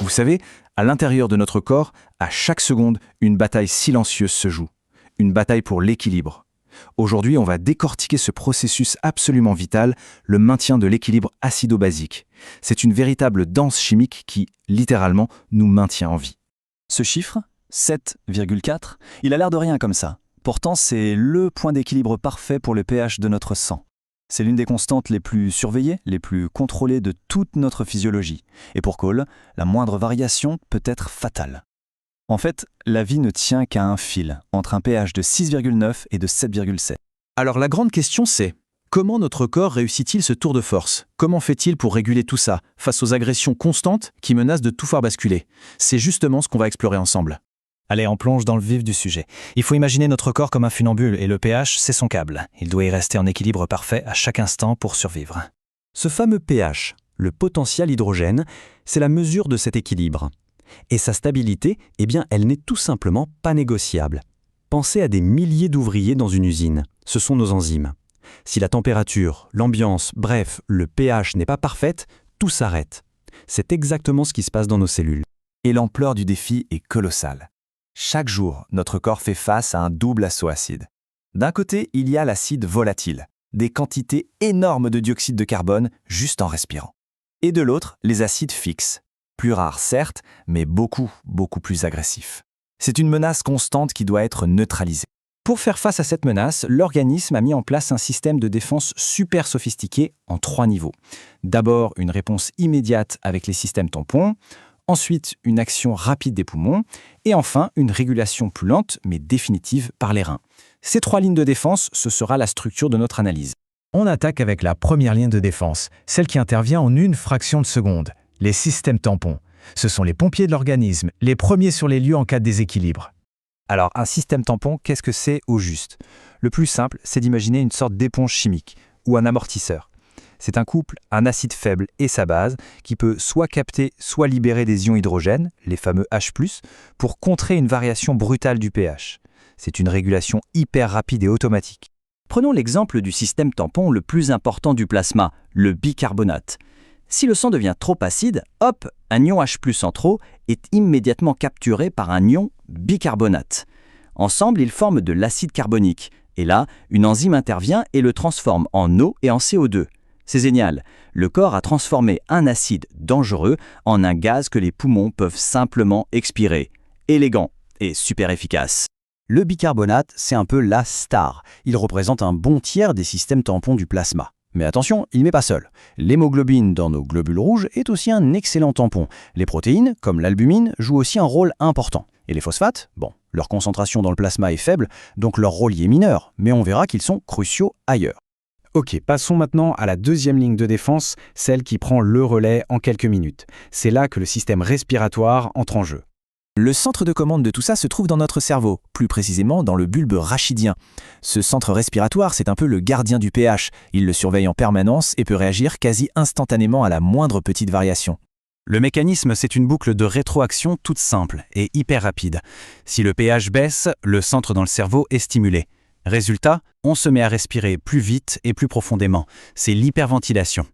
Vous savez, à l'intérieur de notre corps, à chaque seconde, une bataille silencieuse se joue. Une bataille pour l'équilibre. Aujourd'hui, on va décortiquer ce processus absolument vital, le maintien de l'équilibre acido-basique. C'est une véritable danse chimique qui, littéralement, nous maintient en vie. Ce chiffre, 7,4, il a l'air de rien comme ça. Pourtant, c'est le point d'équilibre parfait pour le pH de notre sang. C'est l'une des constantes les plus surveillées, les plus contrôlées de toute notre physiologie. Et pour cause, la moindre variation peut être fatale. En fait, la vie ne tient qu'à un fil, entre un pH de 6,9 et de 7,7. Alors la grande question c'est, comment notre corps réussit-il ce tour de force? Comment fait-il pour réguler tout ça, face aux agressions constantes qui menacent de tout faire basculer? C'est justement ce qu'on va explorer ensemble. Allez, on plonge dans le vif du sujet. Il faut imaginer notre corps comme un funambule et le pH, c'est son câble. Il doit y rester en équilibre parfait à chaque instant pour survivre. Ce fameux pH, le potentiel hydrogène, c'est la mesure de cet équilibre. Et sa stabilité, eh bien, elle n'est tout simplement pas négociable. Pensez à des milliers d'ouvriers dans une usine. Ce sont nos enzymes. Si la température, l'ambiance, bref, le pH n'est pas parfaite, tout s'arrête. C'est exactement ce qui se passe dans nos cellules. Et l'ampleur du défi est colossale. Chaque jour, notre corps fait face à un double assaut acide. D'un côté, il y a l'acide volatile, des quantités énormes de dioxyde de carbone juste en respirant. Et de l'autre, les acides fixes. Plus rares certes, mais beaucoup plus agressifs. C'est une menace constante qui doit être neutralisée. Pour faire face à cette menace, l'organisme a mis en place un système de défense super sophistiqué en 3 niveaux. D'abord, une réponse immédiate avec les systèmes tampons, ensuite une action rapide des poumons, et enfin une régulation plus lente mais définitive par les reins. Ces 3 lignes de défense, ce sera la structure de notre analyse. On attaque avec la première ligne de défense, celle qui intervient en une fraction de seconde. Les systèmes tampons. Ce sont les pompiers de l'organisme, les premiers sur les lieux en cas de déséquilibre. Alors, un système tampon, qu'est-ce que c'est au juste? Le plus simple, c'est d'imaginer une sorte d'éponge chimique ou un amortisseur. C'est un couple, un acide faible et sa base, qui peut soit capter, soit libérer des ions hydrogène, les fameux H+, pour contrer une variation brutale du pH. C'est une régulation hyper rapide et automatique. Prenons l'exemple du système tampon le plus important du plasma, le bicarbonate. Si le sang devient trop acide, hop, un ion H+ en trop est immédiatement capturé par un ion bicarbonate. Ensemble, ils forment de l'acide carbonique. Et là, une enzyme intervient et le transforme en eau et en CO2. C'est génial. Le corps a transformé un acide dangereux en un gaz que les poumons peuvent simplement expirer. Élégant et super efficace. Le bicarbonate, c'est un peu la star. Il représente un bon tiers des systèmes tampons du plasma. Mais attention, il ne met pas seul. L'hémoglobine dans nos globules rouges est aussi un excellent tampon. Les protéines, comme l'albumine, jouent aussi un rôle important. Et les phosphates, bon, leur concentration dans le plasma est faible, donc leur rôle y est mineur, mais on verra qu'ils sont cruciaux ailleurs. Ok, passons maintenant à la deuxième ligne de défense, celle qui prend le relais en quelques minutes. C'est là que le système respiratoire entre en jeu. Le centre de commande de tout ça se trouve dans notre cerveau, plus précisément dans le bulbe rachidien. Ce centre respiratoire, c'est un peu le gardien du pH. Il le surveille en permanence et peut réagir quasi instantanément à la moindre petite variation. Le mécanisme, c'est une boucle de rétroaction toute simple et hyper rapide. Si le pH baisse, le centre dans le cerveau est stimulé. Résultat, on se met à respirer plus vite et plus profondément. C'est l'hyperventilation.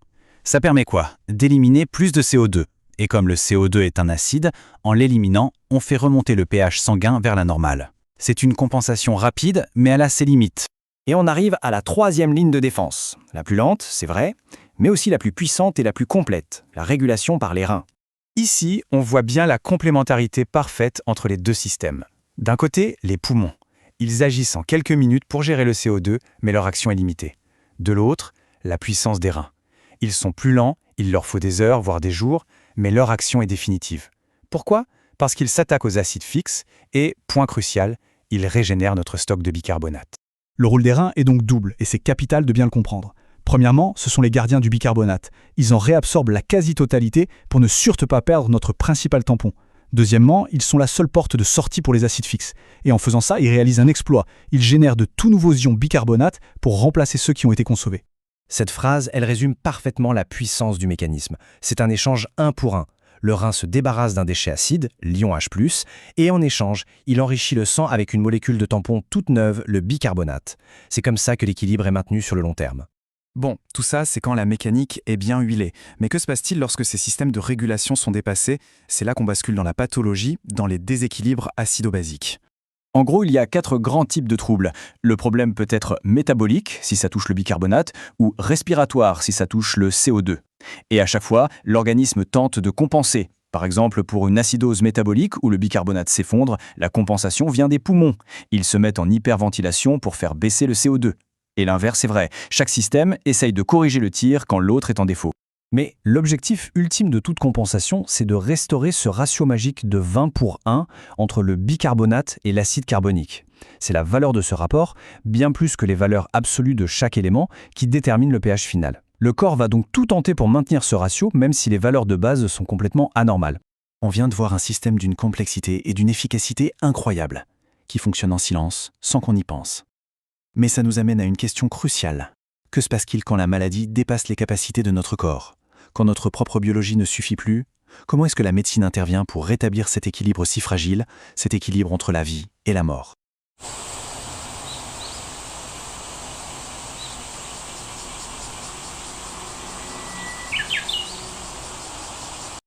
Ça permet quoi? D'éliminer plus de CO2. Et comme le CO2 est un acide, en l'éliminant, on fait remonter le pH sanguin vers la normale. C'est une compensation rapide, mais elle a ses limites. Et on arrive à la troisième ligne de défense. La plus lente, c'est vrai, mais aussi la plus puissante et la plus complète, la régulation par les reins. Ici, on voit bien la complémentarité parfaite entre les deux systèmes. D'un côté, les poumons. Ils agissent en quelques minutes pour gérer le CO2, mais leur action est limitée. De l'autre, la puissance des reins. Ils sont plus lents, il leur faut des heures, voire des jours, mais leur action est définitive. Pourquoi? Parce qu'ils s'attaquent aux acides fixes et, point crucial, ils régénèrent notre stock de bicarbonate. Le rôle des reins est donc double, et c'est capital de bien le comprendre. Premièrement, ce sont les gardiens du bicarbonate. Ils en réabsorbent la quasi-totalité pour ne surtout pas perdre notre principal tampon. Deuxièmement, ils sont la seule porte de sortie pour les acides fixes. Et en faisant ça, ils réalisent un exploit. Ils génèrent de tout nouveaux ions bicarbonate pour remplacer ceux qui ont été consommés. Cette phrase, elle résume parfaitement la puissance du mécanisme. C'est un échange 1 pour 1. Le rein se débarrasse d'un déchet acide, l'ion H+, et en échange, il enrichit le sang avec une molécule de tampon toute neuve, le bicarbonate. C'est comme ça que l'équilibre est maintenu sur le long terme. Bon, tout ça, c'est quand la mécanique est bien huilée. Mais que se passe-t-il lorsque ces systèmes de régulation sont dépassés? C'est là qu'on bascule dans la pathologie, dans les déséquilibres acido-basiques. En gros, il y a 4 grands types de troubles. Le problème peut être métabolique, si ça touche le bicarbonate, ou respiratoire, si ça touche le CO2. Et à chaque fois, l'organisme tente de compenser. Par exemple, pour une acidose métabolique où le bicarbonate s'effondre, la compensation vient des poumons. Ils se mettent en hyperventilation pour faire baisser le CO2. Et l'inverse est vrai, chaque système essaye de corriger le tir quand l'autre est en défaut. Mais l'objectif ultime de toute compensation, c'est de restaurer ce ratio magique de 20:1 entre le bicarbonate et l'acide carbonique. C'est la valeur de ce rapport, bien plus que les valeurs absolues de chaque élément, qui détermine le pH final. Le corps va donc tout tenter pour maintenir ce ratio, même si les valeurs de base sont complètement anormales. On vient de voir un système d'une complexité et d'une efficacité incroyables, qui fonctionne en silence, sans qu'on y pense. Mais ça nous amène à une question cruciale. Que se passe-t-il quand la maladie dépasse les capacités de notre corps? Quand notre propre biologie ne suffit plus? Comment est-ce que la médecine intervient pour rétablir cet équilibre si fragile, cet équilibre entre la vie et la mort?